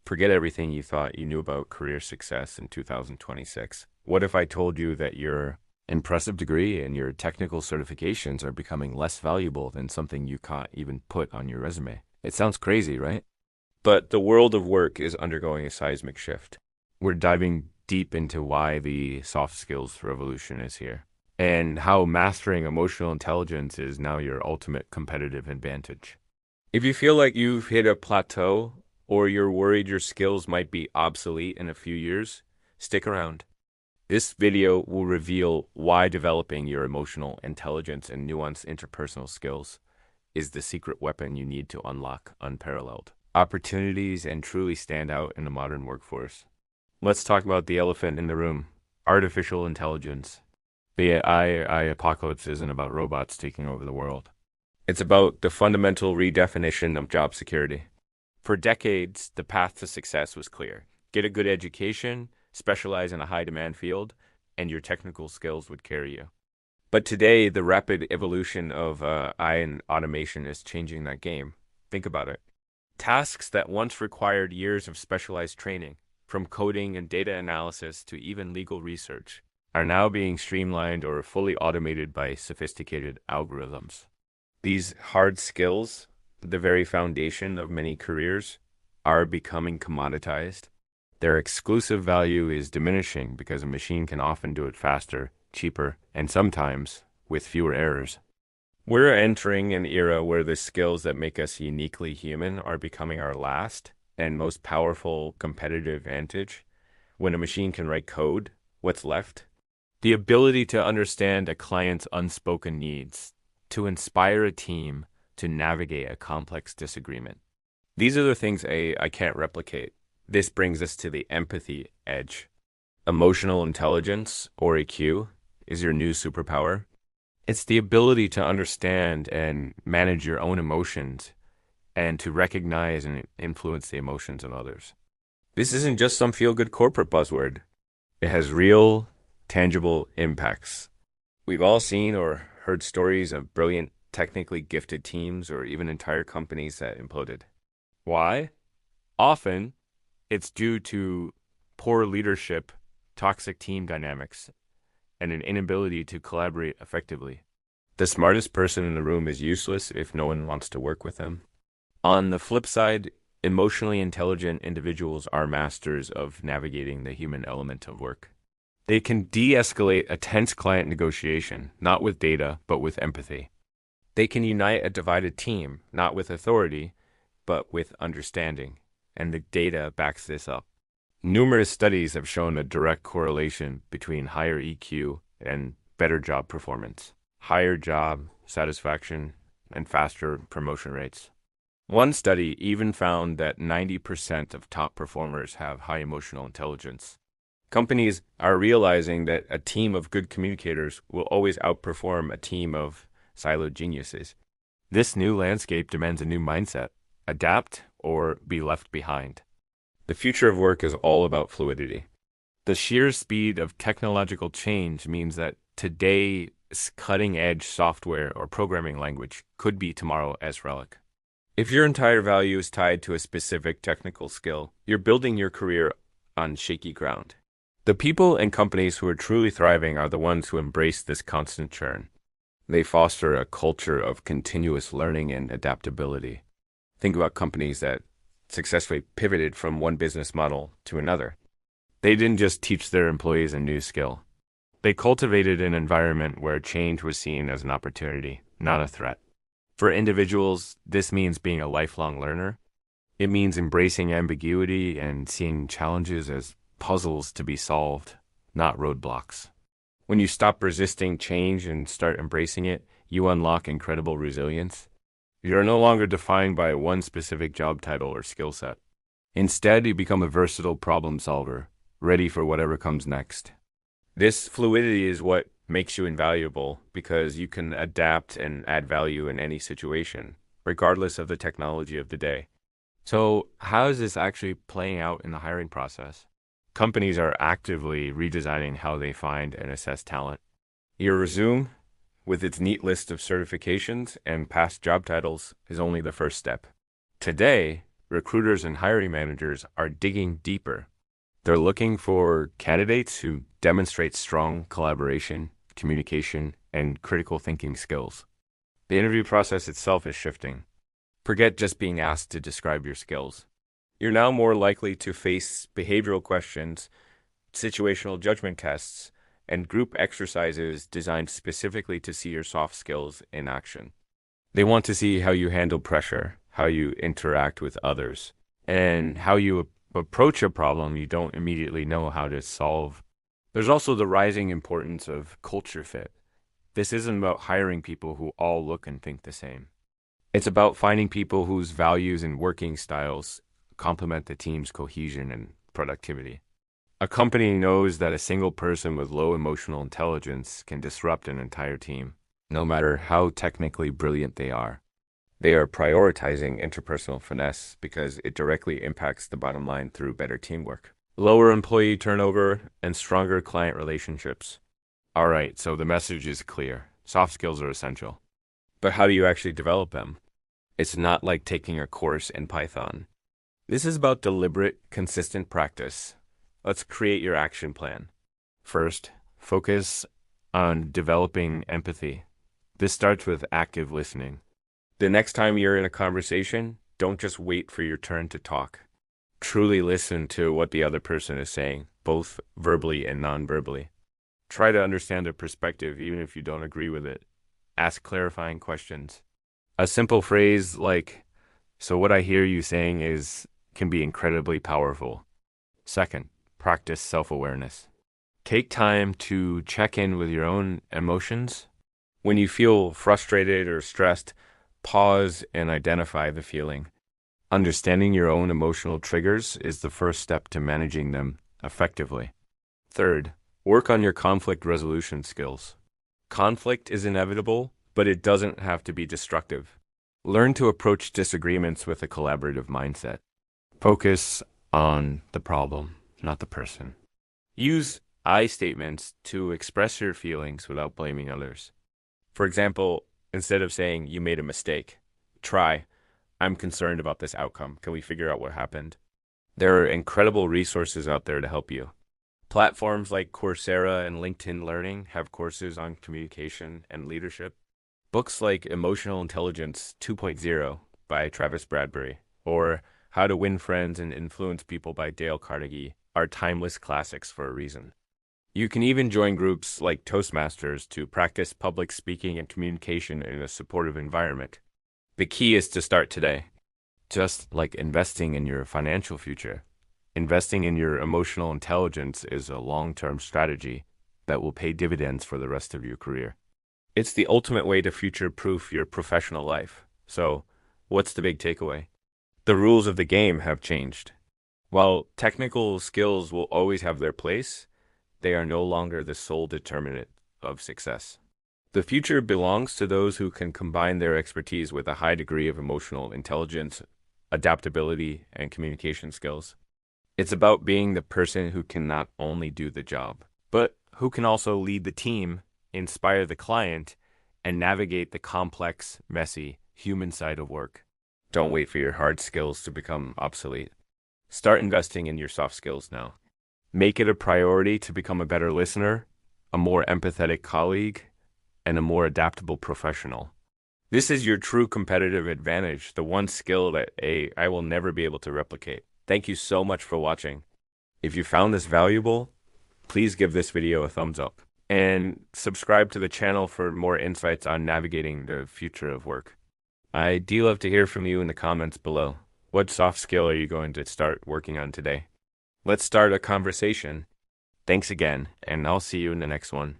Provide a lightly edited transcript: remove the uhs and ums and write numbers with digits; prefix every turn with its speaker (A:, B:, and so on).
A: Forget everything you thought you knew about career success in 2026. What if I told you that your impressive degree and your technical certifications are becoming less valuable than something you can't even put on your resume? It sounds crazy, right? But the world of work is undergoing a seismic shift. We're diving deep into why the soft skills revolution is here and how mastering emotional intelligence is now your ultimate competitive advantage. If you feel like you've hit a plateau or you're worried your skills might be obsolete in a few years, stick around. This video will reveal why developing your emotional intelligence and nuanced interpersonal skills is the secret weapon you need to unlock unparalleled opportunities and truly stand out in the modern workforce. Let's talk about the elephant in the room, artificial intelligence. The AI apocalypse isn't about robots taking over the world. It's about the fundamental redefinition of job security. For decades, the path to success was clear. Get a good education, specialize in a high-demand field, and your technical skills would carry you. But today, the rapid evolution of AI and automation is changing that game. Think about it. Tasks that once required years of specialized training, from coding and data analysis to even legal research, are now being streamlined or fully automated by sophisticated algorithms. These hard skills, the very foundation of many careers, are becoming commoditized. Their exclusive value is diminishing because a machine can often do it faster, cheaper, and sometimes with fewer errors. We're entering an era where the skills that make us uniquely human are becoming our last and most powerful competitive advantage. When a machine can write code, what's left? The ability to understand a client's unspoken needs, to inspire a team, to navigate a complex disagreement. These are the things I can't replicate. This brings us to the empathy edge. Emotional intelligence, or EQ, is your new superpower. It's the ability to understand and manage your own emotions and to recognize and influence the emotions of others. This isn't just some feel-good corporate buzzword. It has real, tangible impacts. We've all seen or heard stories of brilliant, technically gifted teams or even entire companies that imploded. Why? Often, it's due to poor leadership, toxic team dynamics, and an inability to collaborate effectively. The smartest person in the room is useless if no one wants to work with them. On the flip side, emotionally intelligent individuals are masters of navigating the human element of work. They can de-escalate a tense client negotiation, not with data, but with empathy. They can unite a divided team, not with authority, but with understanding, and the data backs this up. Numerous studies have shown a direct correlation between higher EQ and better job performance, higher job satisfaction, and faster promotion rates. One study even found that 90% of top performers have high emotional intelligence. Companies are realizing that a team of good communicators will always outperform a team of siloed geniuses. This new landscape demands a new mindset: adapt or be left behind. The future of work is all about fluidity. The sheer speed of technological change means that today's cutting-edge software or programming language could be tomorrow as relic. If your entire value is tied to a specific technical skill, you're building your career on shaky ground. The people and companies who are truly thriving are the ones who embrace this constant churn. They foster a culture of continuous learning and adaptability. Think about companies that successfully pivoted from one business model to another. They didn't just teach their employees a new skill. They cultivated an environment where change was seen as an opportunity, not a threat. For individuals, this means being a lifelong learner. It means embracing ambiguity and seeing challenges as puzzles to be solved, not roadblocks. When you stop resisting change and start embracing it, you unlock incredible resilience. You're no longer defined by one specific job title or skill set. Instead, you become a versatile problem solver, ready for whatever comes next. This fluidity is what makes you invaluable because you can adapt and add value in any situation, regardless of the technology of the day. So, how is this actually playing out in the hiring process? Companies are actively redesigning how they find and assess talent. Your resume, with its neat list of certifications and past job titles, is only the first step. Today, recruiters and hiring managers are digging deeper. They're looking for candidates who demonstrate strong collaboration, communication, and critical thinking skills. The interview process itself is shifting. Forget just being asked to describe your skills. You're now more likely to face behavioral questions, situational judgment tests, and group exercises designed specifically to see your soft skills in action. They want to see how you handle pressure, how you interact with others, and how you approach a problem you don't immediately know how to solve. There's also the rising importance of culture fit. This isn't about hiring people who all look and think the same. It's about finding people whose values and working styles complement the team's cohesion and productivity. A company knows that a single person with low emotional intelligence can disrupt an entire team, no matter how technically brilliant they are. They are prioritizing interpersonal finesse because it directly impacts the bottom line through better teamwork, lower employee turnover, and stronger client relationships. All right, so the message is clear. Soft skills are essential. But how do you actually develop them? It's not like taking a course in Python. This is about deliberate, consistent practice. Let's create your action plan. First, focus on developing empathy. This starts with active listening. The next time you're in a conversation, don't just wait for your turn to talk. Truly listen to what the other person is saying, both verbally and non-verbally. Try to understand their perspective even if you don't agree with it. Ask clarifying questions. A simple phrase like, "So what I hear you saying can be incredibly powerful." Second, practice self-awareness. Take time to check in with your own emotions. When you feel frustrated or stressed, pause and identify the feeling. Understanding your own emotional triggers is the first step to managing them effectively. Third, work on your conflict resolution skills. Conflict is inevitable, but it doesn't have to be destructive. Learn to approach disagreements with a collaborative mindset. Focus on the problem, not the person. Use I statements to express your feelings without blaming others. For example, instead of saying, "You made a mistake," try, "I'm concerned about this outcome. Can we figure out what happened?" There are incredible resources out there to help you. Platforms like Coursera and LinkedIn Learning have courses on communication and leadership. Books like Emotional Intelligence 2.0 by Travis Bradbury or How to Win Friends and Influence People by Dale Carnegie are timeless classics for a reason. You can even join groups like Toastmasters to practice public speaking and communication in a supportive environment. The key is to start today. Just like investing in your financial future, investing in your emotional intelligence is a long-term strategy that will pay dividends for the rest of your career. It's the ultimate way to future-proof your professional life. So, what's the big takeaway? The rules of the game have changed. While technical skills will always have their place, they are no longer the sole determinant of success. The future belongs to those who can combine their expertise with a high degree of emotional intelligence, adaptability, and communication skills. It's about being the person who can not only do the job, but who can also lead the team, inspire the client, and navigate the complex, messy, human side of work. Don't wait for your hard skills to become obsolete. Start investing in your soft skills now. Make it a priority to become a better listener, a more empathetic colleague, and a more adaptable professional. This is your true competitive advantage, the one skill that I will never be able to replicate. Thank you so much for watching. If you found this valuable, please give this video a thumbs up and subscribe to the channel for more insights on navigating the future of work. I do love to hear from you in the comments below. What soft skill are you going to start working on today? Let's start a conversation. Thanks again, and I'll see you in the next one.